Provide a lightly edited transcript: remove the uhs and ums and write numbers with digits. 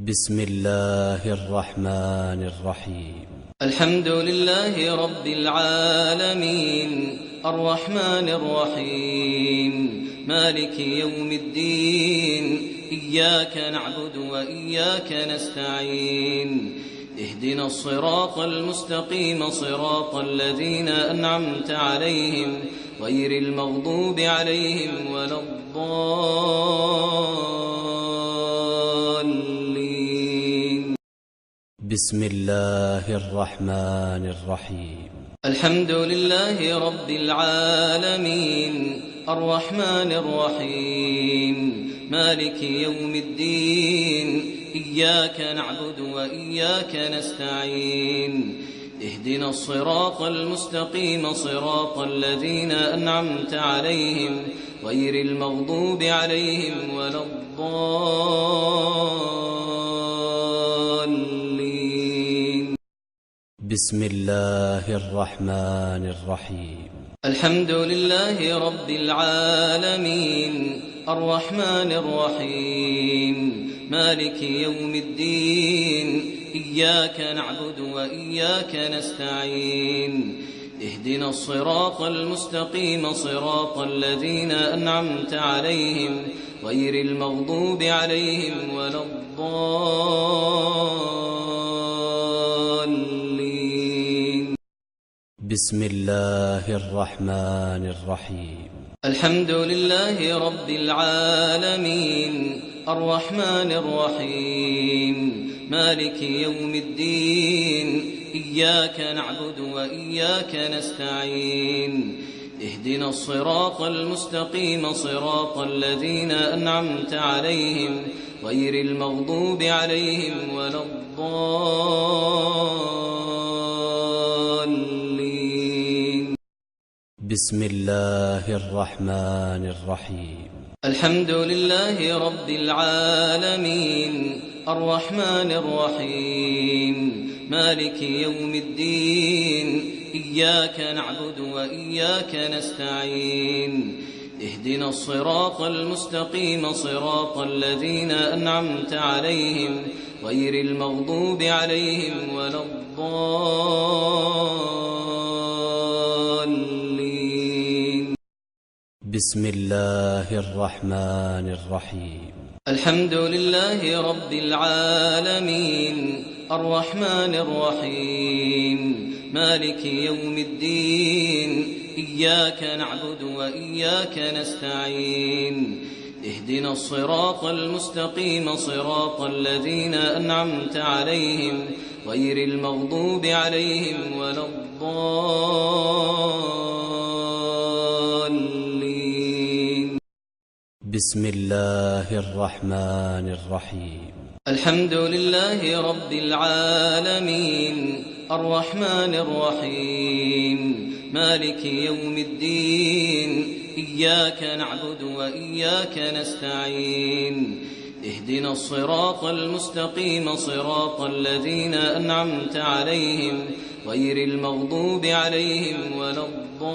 بسم الله الرحمن الرحيم. الحمد لله رب العالمين الرحمن الرحيم مالك يوم الدين إياك نعبد وإياك نستعين اهدنا الصراط المستقيم صراط الذين أنعمت عليهم غير المغضوب عليهم ولا الضالين. بسم الله الرحمن الرحيم. الحمد لله رب العالمين الرحمن الرحيم مالك يوم الدين إياك نعبد وإياك نستعين اهدنا الصراط المستقيم صراط الذين أنعمت عليهم غير المغضوب عليهم ولا الضالين. بسم الله الرحمن الرحيم. الحمد لله رب العالمين الرحمن الرحيم مالك يوم الدين إياك نعبد وإياك نستعين اهدنا الصراط المستقيم صراط الذين أنعمت عليهم غير المغضوب عليهم ولا الضالين. بسم الله الرحمن الرحيم. الحمد لله رب العالمين الرحمن الرحيم مالك يوم الدين إياك نعبد وإياك نستعين اهدنا الصراط المستقيم صراط الذين أنعمت عليهم غير المغضوب عليهم ولا الضالين. بسم الله الرحمن الرحيم. الحمد لله رب العالمين الرحمن الرحيم مالك يوم الدين إياك نعبد وإياك نستعين اهدنا الصراط المستقيم صراط الذين أنعمت عليهم غير المغضوب عليهم ولا الضالين. بسم الله الرحمن الرحيم. الحمد لله رب العالمين الرحمن الرحيم مالك يوم الدين إياك نعبد وإياك نستعين اهدنا الصراط المستقيم صراط الذين أنعمت عليهم غير المغضوب عليهم ولا الضالين. بسم الله الرحمن الرحيم. الحمد لله رب العالمين الرحمن الرحيم مالك يوم الدين إياك نعبد وإياك نستعين اهدنا الصراط المستقيم صراط الذين أنعمت عليهم غير المغضوب عليهم ولا الضالين.